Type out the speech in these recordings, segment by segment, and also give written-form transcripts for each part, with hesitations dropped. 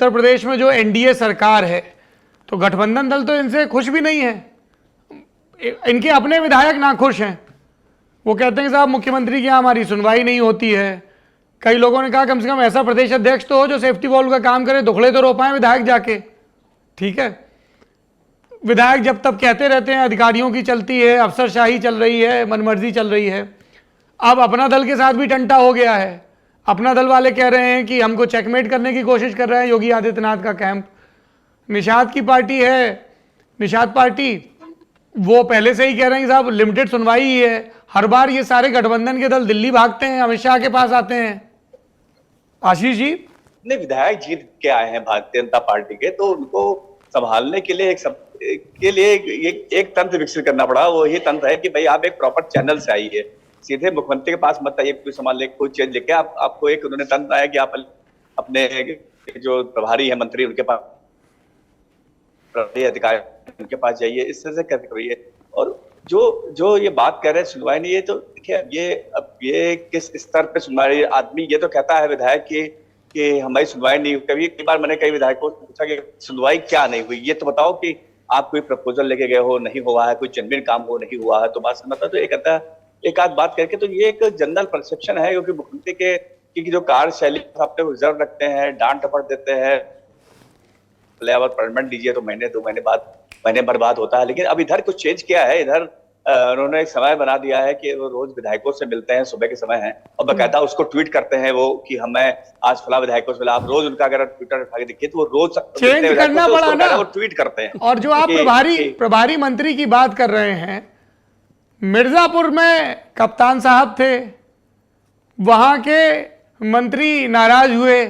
उत्तर प्रदेश में जो एनडीए सरकार है, तो गठबंधन दल तो इनसे खुश भी नहीं है, इनके अपने विधायक ना खुश हैं। वो कहते हैं साहब मुख्यमंत्री की हमारी सुनवाई नहीं होती है। कई लोगों ने कहा कम से कम ऐसा प्रदेश अध्यक्ष तो हो जो सेफ्टी वॉल्व का काम करे, दुखड़े तो रो पाए विधायक जाके। ठीक है, विधायक जब तब कहते रहते हैं अधिकारियों की चलती है, अफसरशाही चल रही है, मनमर्जी चल रही है। अब अपना दल के साथ भी टंटा हो गया है। अपना दल वाले कह रहे हैं कि हमको चेकमेट करने की कोशिश कर रहे हैं योगी आदित्यनाथ का कैंप। निषाद की पार्टी है, निषाद पार्टी, वो पहले से ही कह रहे हैं कि साहब लिमिटेड सुनवाई ही है। हर बार ये सारे गठबंधन के दल दिल्ली भागते हैं, अमित शाह के पास आते हैं। आशीष जी, नहीं, विधायक जीत के आए हैं भारतीय जनता पार्टी के, तो उनको संभालने के लिए एक तंत्र विकसित करना पड़ा। वो ये तंत्र है कि भाई आप एक प्रॉपर चैनल से आइए, सीधे मुख्यमंत्री के पास मत आइए कोई सामान लेके, कोई चीज लेके। आपको एक उन्होंने तंत्र आया कि आप अपने जो प्रभारी है मंत्री उनके पास, अधिकारी उनके पास जाइए, इस तरह से करके करिए। और जो ये बात कर रहे हैं सुनवाई नहीं, ये तो देखिए अब ये किस स्तर पे सुनवाई। आदमी ये तो कहता है विधायक कि हमारी सुनवाई नहीं हुई। कई बार मैंने कई विधायकों से पूछा कि सुनवाई क्या नहीं हुई, ये तो बताओ कि आप कोई प्रपोजल लेके गए हो, नहीं हुआ है, कोई जेन्युइन काम हो, नहीं हुआ है, तो बात समझता। तो एक आध बात करके, तो ये एक जनरल परसेप्शन है, क्योंकि मुख्यमंत्री की जो कार्यशैली अपने रिजर्व रखते हैं, डांट टपट देते हैं, परमानेंट दीजिए तो महीने 2 महीने बाद, महीने भर बाद होता है। लेकिन अब इधर कुछ चेंज किया है। इधर उन्होंने एक समय बना दिया है कि वो रोज विधायकों से मिलते हैं, सुबह के समय है, और बकायदा उसको ट्वीट करते हैं वो कि हमें आज फला विधायकों से मिला। आप रोज उनका अगर ट्विटर उठा के देखिए तो वो रोज चेंज करना पड़ा ना, वो ट्वीट करते हैं। और जो आप प्रभारी मंत्री की बात कर रहे हैं, मिर्जापुर में कप्तान साहब थे, वहां के मंत्री नाराज हुए,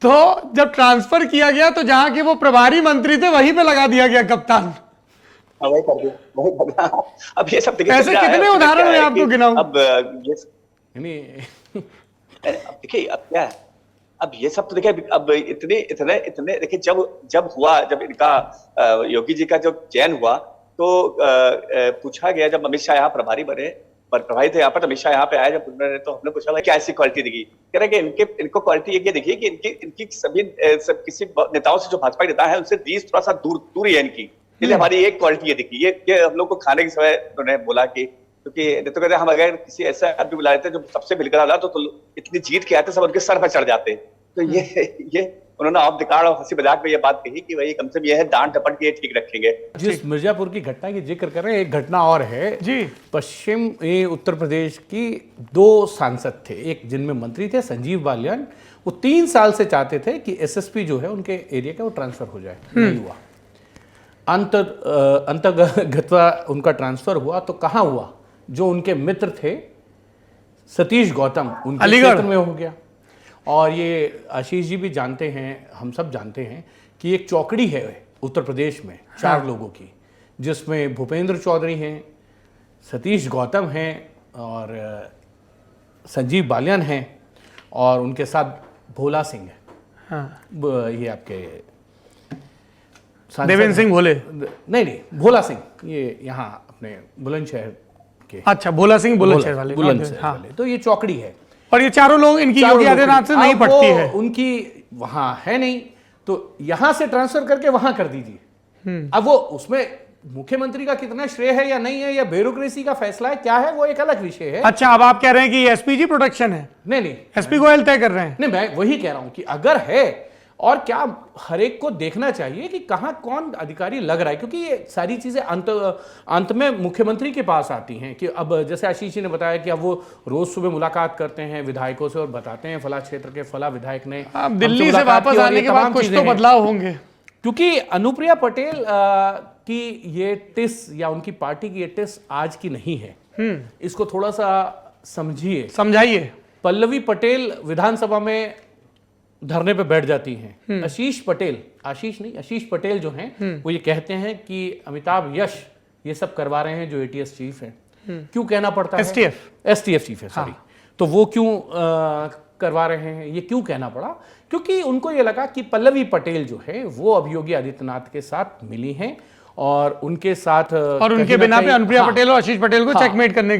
तो जब ट्रांसफर किया गया तो जहां के वो प्रभारी मंत्री थे वहीं पे लगा दिया गया कप्तान। वही कर दिया। अब ये सब ऐसे कितने उदाहरण है आपको गिनाऊं? अब देखिए अब क्या है, अब ये सब तो देखिए अब इतने देखिए, जब इनका योगी जी का जब चयन हुआ तो पूछा गया, जब अमित शाह यहाँ प्रभारी बने, प्रभारी थे यहाँ पर, अमित शाह यहाँ पे आए, जब उन्होंने, तो हमने पूछा क्या ऐसी क्वालिटी दिखी। कह रहे कि इनको क्वालिटी ये देखिए कि इनकी सभी किसी नेताओं से, जो भाजपा के नेता है उनसे 20 थोड़ा सा दूरी है इनकी। इसलिए हमारी एक क्वालिटी ये दिखी। ये हम लोग को खाने के समय उन्होंने बोला कि, क्योंकि तो कहते हम अगर किसी ऐसा आदमी बुला लेते जो सबसे मिलकर आता तो इतनी जीत के आते सब उनके सर पर चढ़ जाते। तो ये उन्होंने ऑफ द कार्ड और हंसी मजाक में ये बात कही कि भाई कम से कम ये है डांट टपट के ठीक रखेंगे। जिस मिर्जापुर की घटना की जिक्र कर रहे हैं, एक घटना और है जी। पश्चिम उत्तर प्रदेश की 2 सांसद थे, एक जिनमें मंत्री थे संजीव बालियान। वो 3 साल से चाहते थे कि एसएसपी जो है उनके एरिया का वो ट्रांसफर हो जाए, नहीं हुआ। अंतर्गतवा उनका ट्रांसफर हुआ तो कहाँ हुआ, जो उनके मित्र थे सतीश गौतम, उनके क्षेत्र में हो गया। और ये आशीष जी भी जानते हैं, हम सब जानते हैं कि एक चौकड़ी है उत्तर प्रदेश में 4 लोगों की, जिसमें भूपेंद्र चौधरी हैं, सतीश गौतम हैं और संजीव बालियान हैं, और उनके साथ भोला सिंह है। हाँ। ये आपके देवेंद्र सिंह भोले, नहीं भोला सिंह, ये यहाँ अपने बुलंदशहर के। अच्छा, भोला सिंह बुलंदशहर वाले। वाले। तो ये चौकड़ी है, और ये चारों लोग इनकी योगी आदित्यनाथ से नहीं पटती है, उनकी वहां है नहीं, तो यहां से ट्रांसफर करके वहां कर दीजिए। अब वो उसमें मुख्यमंत्री का कितना श्रेय है या नहीं है, या ब्यूरोक्रेसी का फैसला है, क्या है, वो एक अलग विषय है। अच्छा, अब आप कह रहे हैं कि एसपीजी प्रोटेक्शन है? नहीं, एसपी गोयल तय कर रहे हैं। नहीं, मैं वही कह रहा हूं कि अगर है, और क्या हर एक को देखना चाहिए कि कहां कौन अधिकारी लग रहा है, क्योंकि ये सारी चीजें अंत में मुख्यमंत्री के पास आती हैं। कि अब जैसे आशीष जी ने बताया कि अब वो रोज सुबह मुलाकात करते हैं विधायकों से और बताते हैं फला क्षेत्र के फला विधायक ने दिल्ली से वापस आने के बाद कुछ तो बदलाव होंगे। क्योंकि अनुप्रिया पटेल की ये टिस या उनकी पार्टी की ये टिस आज की नहीं है, इसको थोड़ा सा समझाइए। पल्लवी पटेल विधानसभा में धरने पे बैठ जाती हैं। आशीष पटेल जो हैं, वो ये कहते हैं कि अमिताभ यश ये सब करवा रहे हैं जो एटीएस चीफ है। क्यों कहना पड़ता है? एसटीएफ चीफ है, सॉरी। तो वो क्यों करवा रहे हैं, ये क्यों कहना पड़ा? क्योंकि उनको ये लगा कि पल्लवी पटेल जो है वो अब योगी आदित्यनाथ के साथ मिली हैं, और उनके साथ और उनके बिना पे अनुप्रिया पटेल और आशीष पटेल को चेकमेट करने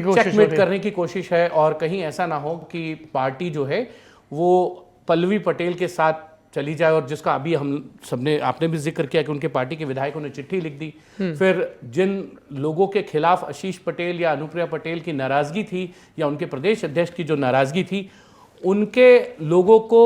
की कोशिश है। और कहीं ऐसा ना हो कि पार्टी जो है वो पल्लवी पटेल के साथ चली जाए, और जिसका अभी हम सबने आपने भी जिक्र किया कि उनके पार्टी के विधायकों ने चिट्ठी लिख दी। फिर जिन लोगों के खिलाफ आशीष पटेल या अनुप्रिया पटेल की नाराजगी थी या उनके प्रदेश अध्यक्ष की जो नाराजगी थी, उनके लोगों को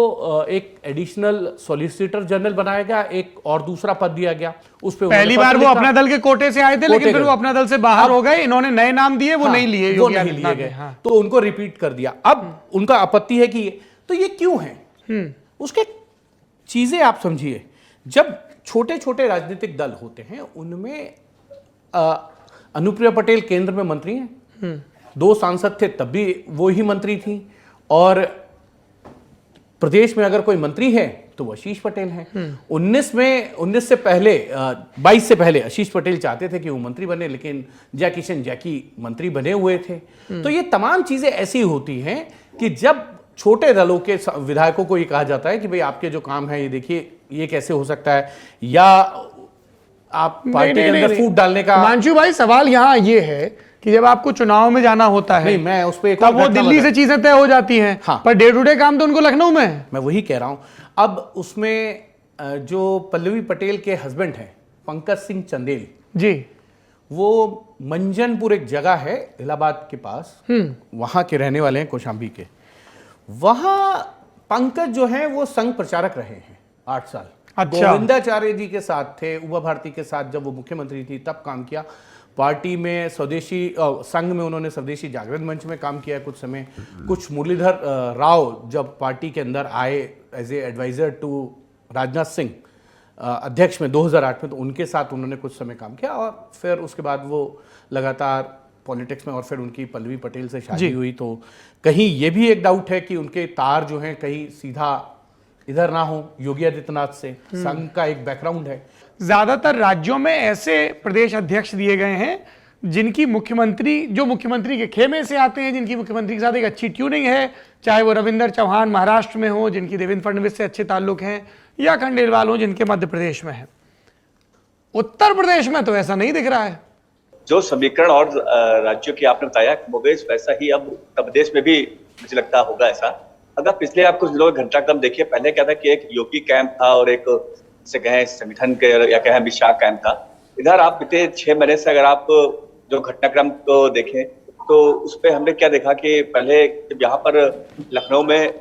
एक एडिशनल सॉलिसिटर जनरल बनाया गया, एक और दूसरा पद दिया गया। उस पे पहली बार वो अपना दल के कोटे से आए थे, लेकिन फिर वो अपना दल से बाहर हो गए, इन्होंने नए नाम दिए, वो नहीं लिए, वो नहीं लिए गए, तो उनको रिपीट कर दिया। अब उनका आपत्ति है कि तो ये क्यों है, उसके चीजें आप समझिए। जब छोटे छोटे राजनीतिक दल होते हैं उनमें अनुप्रिया पटेल केंद्र में मंत्री हैं, 2 सांसद थे तब भी वो ही मंत्री थी, और प्रदेश में अगर कोई मंत्री है तो वो आशीष पटेल हैं। 19 से पहले 22 से पहले आशीष पटेल चाहते थे कि वो मंत्री बने, लेकिन जय किशन जैकी मंत्री बने हुए थे। तो ये तमाम चीजें ऐसी होती हैं कि जब छोटे दलों के विधायकों को ये कहा जाता है कि भाई आपके जो काम है ये देखिए, ये कैसे हो सकता है, या आप पार्टी के अंदर फूट डालने का। हिमांशु भाई, सवाल यहाँ ये है कि जब आपको चुनाव में जाना होता है, नहीं मैं उस पे तब वो दिल्ली से चीजें तय हो जाती हैं, हाँ, पर डे टू डे काम तो उनको लखनऊ में है। मैं वही कह रहा हूं। अब उसमें जो पल्लवी पटेल के हस्बैंड हैं पंकज सिंह चंदेल जी, वो मंजनपुर एक जगह है इलाहाबाद के पास, वहां के रहने वाले हैं, कौशाम्बी के। वहां पंकज जो है वो संघ प्रचारक रहे हैं 8 साल। अच्छा। गोविंदाचार्य जी के साथ थे, उमा भारती के साथ जब वो मुख्यमंत्री थी तब काम किया। पार्टी में स्वदेशी संघ में उन्होंने स्वदेशी जागरण मंच में काम किया कुछ समय। कुछ मुरलीधर राव जब पार्टी के अंदर आए as a advisor to Rajnath Singh अध्यक्ष में 2008 में, तो उनके साथ उन्होंने कुछ समय काम किया, और फिर उसके बाद वो लगातार पॉलिटिक्स में, और फिर उनकी पल्लवी पटेल से शादी हुई। तो कहीं ये भी एक डाउट है कि उनके तार जो हैं कहीं सीधा इधर ना हो योगी आदित्यनाथ से। संघ का एक बैकग्राउंड है। ज्यादातर राज्यों में ऐसे प्रदेश अध्यक्ष दिए गए हैं जिनकी मुख्यमंत्री के खेमे से आते हैं, जिनकी मुख्यमंत्री के साथ एक अच्छी ट्यूनिंग है, चाहे वो रविंद्र चौहान महाराष्ट्र में हो, जिनकी देवेंद्र फडणवीस से अच्छे ताल्लुक हैं, या खंडेलवाल हो जिनके मध्य प्रदेश में है। उत्तर प्रदेश में तो ऐसा नहीं दिख रहा है। जो समीकरण और राज्यों की आपने बताया मोवेश, वैसा ही अब उत्तर प्रदेश में भी मुझे लगता होगा ऐसा। अगर पिछले आप कुछ दिनों घंटाक्रम देखिए, पहले क्या था कि एक योगी कैंप था और एक से कहें संगठन के या कहें अमित शाह कैंप था। इधर आप बीते 6 महीने से अगर आप जो घटनाक्रम को देखें तो उस पर हमने क्या देखा कि पहले जब यहाँ पर लखनऊ में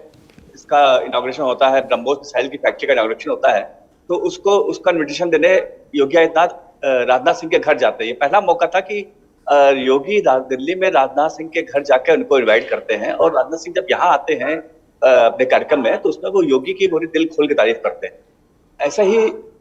इसका इनॉग्रेशन होता है, ब्रह्मोस मिसाइल की फैक्ट्री का इनॉग्रेशन होता है, तो उसका इन्विटेशन देने योगी आदित्यनाथ राजनाथ सिंह के घर जाते हैं। ये पहला मौका था कि योगी दिल्ली में राजनाथ सिंह के घर जाकर उनको इन्वाइट करते हैं, और राजनाथ सिंह जब यहाँ आते हैं अपने कार्यक्रम में तो उसमें वो योगी की पूरी दिल खोल के तारीफ करते हैं। ऐसा ही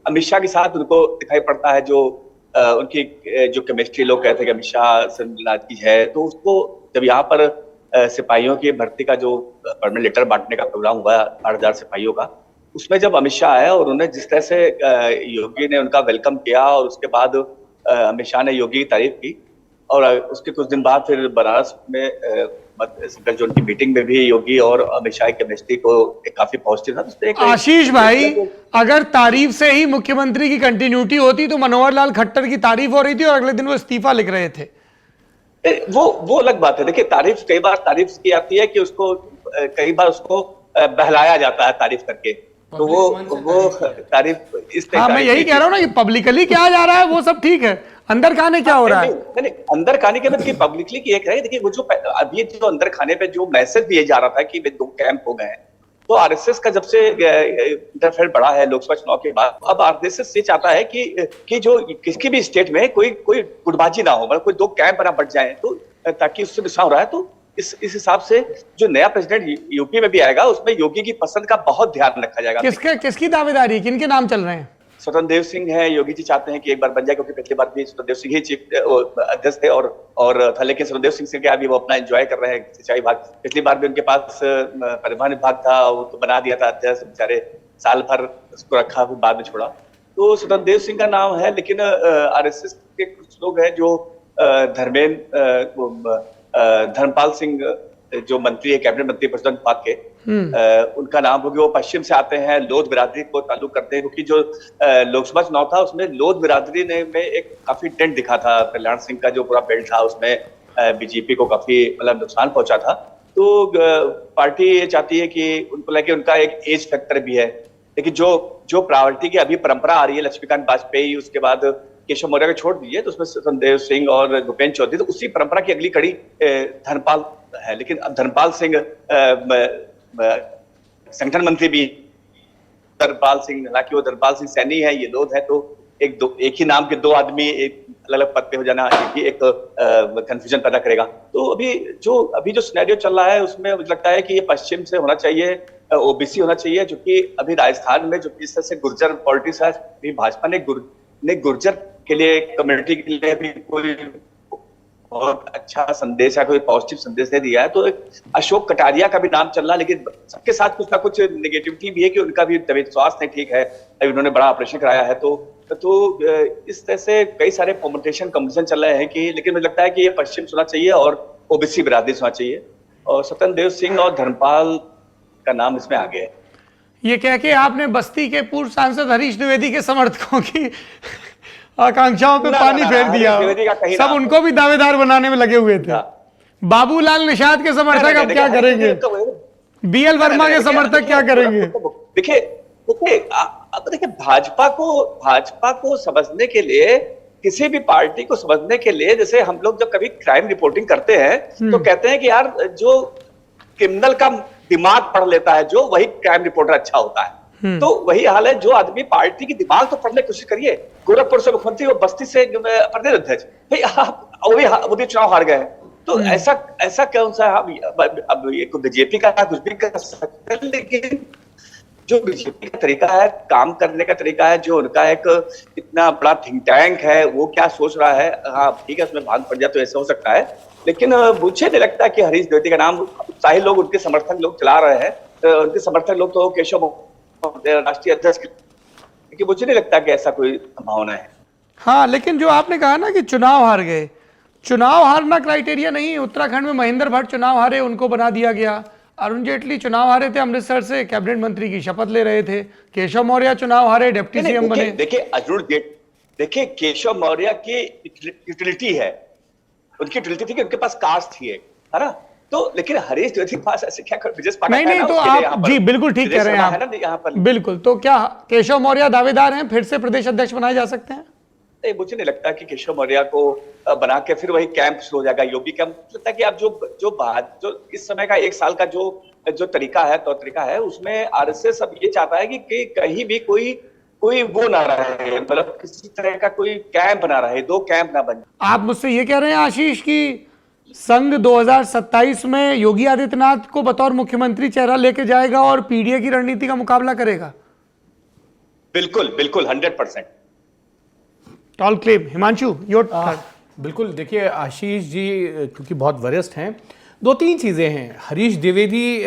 अमित शाह के साथ उनको दिखाई पड़ता है, जो उनकी जो केमिस्ट्री लोग कहते हैं कि अमित शाह से नाराजगी है, तो उसको जब यहाँ पर सिपाहियों की भर्ती का जो परमानेंट लेटर बांटने का प्रोग्राम हुआ 8,000 सिपाहियों का, उसमें जब अमित शाह आया और उन्हें जिस तरह से योगी ने उनका वेलकम किया, और उसके बाद अमित शाह ने योगी की तारीफ की, और उसके कुछ दिन बाद फिर बनारस में जो उनकी मीटिंग में भी योगी और अमित शाह की केमिस्ट्री को काफी पॉजिटिव था। आशीष भाई, अगर तारीफ से ही मुख्यमंत्री की कंटिन्यूटी होती तो मनोहर लाल खट्टर की तारीफ हो रही थी और अगले दिन वो इस्तीफा लिख रहे थे। वो अलग बात है। देखिए, तारीफ कई बार तारीफ की आती है कि उसको कई बार उसको बहलाया जाता है तारीफ करके, तो वो तारीफ इस तरह। हाँ, मैं यही कह रहा हूँ ना, ये पब्लिकली क्या जा रहा है वो सब ठीक है, अंदर खाने क्या हो रहा है? नहीं, अंदर खाने के बाद पब्लिकली की एक है। देखिए, वो जो अभी जो अंदर खाने पे जो मैसेज दिया जा रहा था कि 2 कैंप हो गए हैं, तो आरएसएस का जब से इंटरफेयर बढ़ा है लोकसभा चुनाव के बाद, अब आरएसएस ये चाहता है कि जो किसी भी स्टेट में कोई गुटबाजी ना हो, मतलब कोई 2 कैंप ना बढ़ जाए, तो ताकि उससे नुकसान हो रहा है। तो इस हिसाब से जो नया प्रेसिडेंट यूपी में भी आएगा उसमें योगी की पसंद का बहुत ध्यान रखा जाएगा। किसकी दावेदारी, किनके नाम चल रहे हैं? स्वतंत्र देव सिंह है, योगी जी चाहते हैं कि एक बार बन जाए, क्योंकि पिछली बार भी स्वतंत्र देव सिंह ही चीफ अध्यक्ष थे और था, लेकिन स्वतंत्र देव सिंह से क्या अभी वो अपना एंजॉय कर रहे हैं सिंचाई विभाग। पिछली बार भी उनके पास परिवहन विभाग था, वो तो बना दिया था अध्यक्ष, बेचारे साल भर उसको रखा, फिर बाद में छोड़ा। तो स्वतंत्र देव सिंह का नाम है, लेकिन आरएसएस के कुछ लोग हैं जो धर्मपाल सिंह जो मंत्री है, कैबिनेट मंत्री प्रधान विभाग के, उनका नाम होगी। वो पश्चिम से आते हैं, लोध बिरादरी को ताल्लुक करते हैं, क्योंकि जो लोकसभा चुनाव था उसमें लोध बिरादरी ने में एक काफी डेंट दिखा था। कल्याण सिंह का जो पूरा बेल्ट था उसमें बीजेपी को काफी मतलब नुकसान पहुंचा था। तो पार्टी ये चाहती है कि उनको लेके उनका एक एज फैक्टर भी है, लेकिन जो प्रायोरिटी की अभी परंपरा आ रही है, लक्ष्मीकांत वाजपेयी, उसके बाद केशव मौर्य को छोड़ दीजिए तो उसमें सत्यदेव सिंह और भूपेन्द्र चौधरी, तो उसी परंपरा की अगली कड़ी धर्मपाल है। लेकिन अब धर्मपाल सिंह संगठन मंत्री भी धर्मपाल सिंह, हालांकि वो धर्मपाल सिंह सैनी है, ये लोग है, तो एक ही नाम के दो आदमी एक अलग अलग पद पे हो जाना एक कंफ्यूजन पैदा करेगा। तो अभी जो सिनेरियो चल रहा है उसमें मुझे लगता है कि ये पश्चिम से होना चाहिए, ओबीसी होना चाहिए, जो कि अभी राजस्थान में जो जिस तरह से गुर्जर पॉलिटिक्स है, अभी भाजपा ने गुर्जर के लिए, कम्युनिटी के लिए भी कोई बहुत अच्छा संदेश है, कोई पॉजिटिव संदेश दे दिया है। तो अशोक कटारिया का भी नाम चल रहा है, लेकिन सबके साथ कुछ ना कुछ नेगेटिविटी भी है कि उनका भी तबीयत स्वास्थ्य नहीं ठीक है, अभी उन्होंने बड़ा ऑपरेशन कराया है। तो इस तरह से कई सारे कॉम्पिटिशन चल रहे हैं कि, लेकिन मुझे लगता है कि ये पश्चिम सुनना चाहिए और ओबीसी बिरादरी सुनना चाहिए, और सत्यदेव सिंह और धर्मपाल का नाम इसमें आ गया है। ये कह के आपने बस्ती के पूर्व सांसद हरीश द्विवेदी के समर्थकों की आकांक्षाओं पे पानी फेर दिया, सब उनको भी दावेदार बनाने में लगे हुए थे। बाबूलाल निषाद के समर्थक अब क्या करेंगे, बीएल वर्मा के समर्थक क्या करेंगे? देखिए अब देखिए, भाजपा को समझने के लिए, किसी भी पार्टी को समझने के लिए, जैसे हम लोग जब कभी क्राइम रिपोर्टिंग करते हैं तो कहते हैं कि यार जो क्रिमिनल का दिमाग पढ़ लेता है जो, वही क्राइम रिपोर्टर अच्छा होता है। तो वही हाल है, जो आदमी पार्टी की दिमाग तो पढ़ने की कोशिश करिए। गोरखपुर से मुख्यमंत्री और बस्ती से प्रदेश अध्यक्ष, भाई आप वही चुनाव हार गए, तो ऐसा कौन सा, अब ये बीजेपी का कुछ भी कर सकते हैं, लेकिन जो बीजेपी का तरीका है, काम करने का तरीका है, जो उनका एक इतना बड़ा थिंक टैंक है, वो क्या सोच रहा है, हाँ ठीक है उसमें भाग पड़ जाए तो ऐसा हो सकता है, लेकिन मुझे नहीं लगता कि हरीश द्विवेदी का नाम उत्साही लोग, उनके समर्थक लोग चला रहे हैं, उनके समर्थक लोग तो केशव राष्ट्रीय अध्यक्ष, लेकिन मुझे नहीं लगता कि ऐसा कोई संभावना है। हाँ, लेकिन जो आपने कहा ना कि चुनाव हार गए, चुनाव हारना क्राइटेरिया नहीं है। उत्तराखंड में महेंद्र भट्ट चुनाव हारे, उनको बना दिया गया। अरुण जेटली चुनाव हारे थे, अमृतसर से कैबिनेट मंत्री की शपथ ले रहे थे। केशव मौर्य चुनाव हारे, डिप्टी सीएम बने। देखिए केशव मौर्य की यूटिलिटी है, उनकी यूटिलिटी थी कि उनके पास कास्ट थी, है ना, तो लेकिन हरीश द्विवेदी के पास ऐसे क्या बिजनेस पार्टनर नहीं, तो आप जी बिल्कुल ठीक कह रहे हैं आप, यहाँ पर बिल्कुल। तो क्या केशव मौर्य दावेदार हैं, फिर से प्रदेश अध्यक्ष बनाए जा सकते हैं? नहीं, मुझे नहीं लगता कि केशव मौर्य को बना के फिर वही कैंप शुरू हो जाएगा, योगी कैंप। लगता है कि अब जो इस समय का एक साल का जो तरीका है, तौर तरीका है, उसमें आरएसएस अब ये चाहता है कि कहीं भी कोई वो ना रहे, मतलब किसी तरह का कोई कैंप ना रहे, दो कैंप ना बने। आप मुझसे ये कह रहे हैं आशीष की संघ 2027 में योगी आदित्यनाथ को बतौर मुख्यमंत्री चेहरा लेके जाएगा और पीडीए की रणनीति का मुकाबला करेगा? बिल्कुल 100%। Toll claim. हिमांशु, योर बिल्कुल। देखिए आशीष जी क्योंकि बहुत वरिष्ठ हैं, दो तीन चीज़ें हैं। हरीश द्विवेदी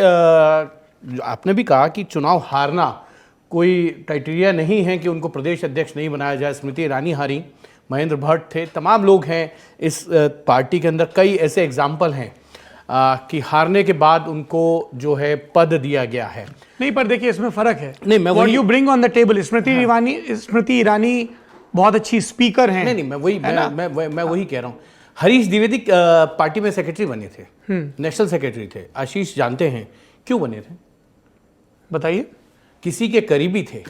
आपने भी कहा कि चुनाव हारना कोई क्राइटेरिया नहीं है कि उनको प्रदेश अध्यक्ष नहीं बनाया जाए। स्मृति ईरानी हारी, महेंद्र भट्ट थे, तमाम लोग हैं इस पार्टी के अंदर। कई ऐसे एग्जाम्पल हैं कि हारने के बाद उनको जो है पद दिया गया है। नहीं, पर देखिए इसमें फर्क है। नहीं, मैं what you bring on the table. Smriti Irani बहुत अच्छी स्पीकर हैं। नहीं, मैं वही कह रहा हूँ। हरीश द्विवेदी पार्टी में सेक्रेटरी बने थे, नेशनल सेक्रेटरी थे। आशीष जानते हैं क्यों बने थे? बताइए। किसी के करीबी थे,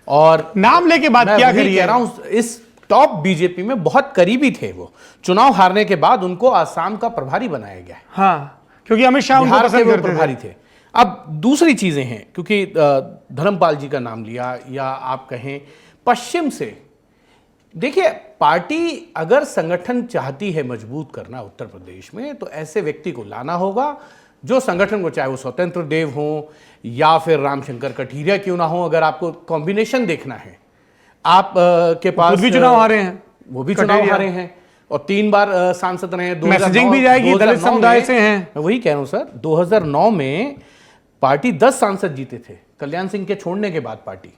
और नाम लेके बात क्या करिए, कह रहा हूँ इस टॉप बीजेपी में बहुत करीबी थे वो। चुनाव हारने के बाद उनको आसाम का प्रभारी बनाया गया। हाँ, क्योंकि अमित शाह उनको पसंद करते प्रभारी थे। अब दूसरी चीजें हैं, क्योंकि धर्मपाल जी का नाम लिया, या आप कहें पश्चिम से। देखिए पार्टी अगर संगठन चाहती है मजबूत करना उत्तर प्रदेश में, तो ऐसे व्यक्ति को लाना होगा जो संगठन को, चाहे वो स्वतंत्र देव हो या फिर रामशंकर कठेरिया क्यों ना हो। अगर आपको कॉम्बिनेशन देखना है, आप के पास भी चुनाव हारे हैं, वो भी चुनाव हारे हैं और 3 बार सांसद रहे हैं। मैसेजिंग भी जाएगी, दलित समुदाय से हैं। मैं वही कह रहा हूं सर, 2009 में पार्टी 10 सांसद जीते थे कल्याण सिंह के छोड़ने के बाद पार्टी।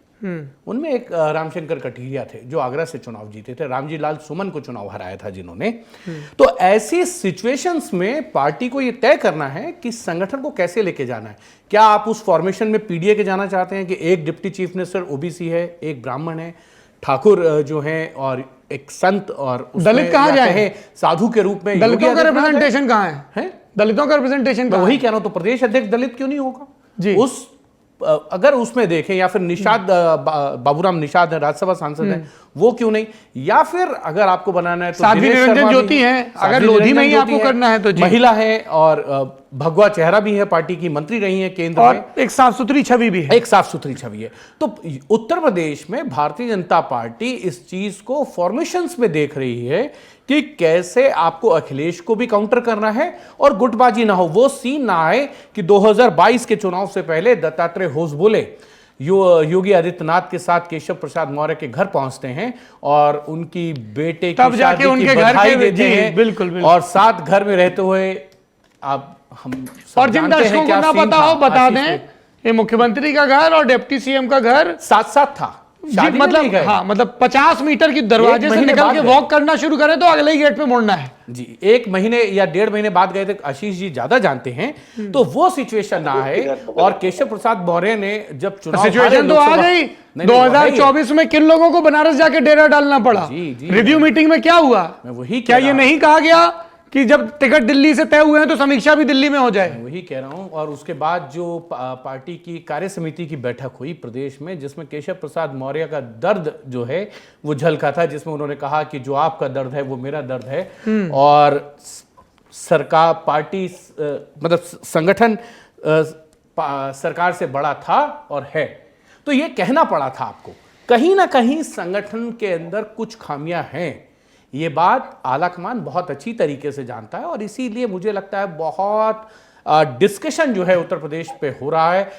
उनमें एक रामशंकर कठेरिया थे जो आगरा से चुनाव जीते थे, रामजी लाल सुमन को चुनाव हराया था जिन्होंने। तो ऐसी सिचुएशंस में पार्टी को यह तय करना है कि संगठन को कैसे लेके जाना है। क्या आप उस फॉर्मेशन में पीडीए के जाना चाहते हैं कि एक डिप्टी चीफ मिनिस्टर ओबीसी है, एक ब्राह्मण है, ठाकुर जो है, और एक संत, और दलित कहां जाए साधु के रूप में? दलितों का रिप्रेजेंटेशन कहां है? दलितों का रिप्रेजेंटेशन, वही कह रहा हूं। तो प्रदेश अध्यक्ष दलित क्यों नहीं होगा? जी, उस अगर उसमें देखें, या फिर निषाद बाबूराम निषाद है, राज्यसभा सांसद हैं, वो क्यों नहीं? या फिर अगर आपको बनाना है तो साध्वी दिनेश निरंजन शर्मा ज्योति भी हैं, अगर साध्वी लोधी में ही निरंजन आपको ज्योति करना है तो जी। महिला है, और भगवा चेहरा भी है, पार्टी की मंत्री रही है केंद्र में, और एक साफ सुथरी छवि भी है। एक साफ सुथरी छवि है। तो उत्तर प्रदेश में भारतीय जनता पार्टी इस चीज को फॉर्मेशंस में देख रही है कि कैसे आपको अखिलेश को भी काउंटर करना है और गुटबाजी ना हो, वो सीन ना आए कि 2022 के चुनाव से पहले दत्तात्रेय होसबोले योगी आदित्यनाथ के साथ केशव प्रसाद मौर्य के घर पहुंचते हैं और उनकी बेटे की तब जाके शादी उनके की घर बधाई के देते जी, हैं, बिल्कुल, बिल्कुल। और साथ घर में रहते हुए आप हम सब और जिन जानते हैं दर्शकों को क्या ना सीन पता था हो बता आशीष दें, में। ये मुख्यमंत्री का घर और डिप्टी सीएम का घर साथ साथ था, जी, शादी में नहीं मतलब गए। हाँ, मतलब 50 मीटर की दरवाजे एक से महीने निकल बाद के गए। वॉक करना शुरू करें तो अगले ही गेट पे मुड़ना है जी, 1 महीने या 1.5 महीने बाद गए थे, आशीष जी ज्यादा जानते हैं, तो वो सिचुएशन ना है। और केशव प्रसाद मौर्य ने जब चुनाव हारे सिचुएशन तो आ लोकसभा- गई। नहीं, वो है ही। 2024 में किन लोगों को बनारस जाके डेरा डालना पड़ा? जी, जी, रिव्यू मीटिंग में क्या हुआ? मैं वही क्या कह ये रहा नहीं कहा गया कि जब टिकट दिल्ली से तय हुए हैं तो समीक्षा भी दिल्ली में हो जाए? वही कह रहा हूं। और उसके बाद जो पार्टी की कार्य समिति की बैठक हुई प्रदेश में, जिसमें केशव प्रसाद मौर्य का दर्द जो है वो झलका था, जिसमें उन्होंने कहा कि जो आपका दर्द है वो मेरा दर्द है, और सरकार पार्टी मतलब संगठन सरकार से बड़ा था और है। तो ये कहना पड़ा था आपको, कहीं ना कहीं संगठन के अंदर कुछ खामियां हैं। ये बात आलाकमान बहुत अच्छी तरीके से जानता है, और इसीलिए मुझे लगता है बहुत डिस्कशन जो है उत्तर प्रदेश पे हो रहा है।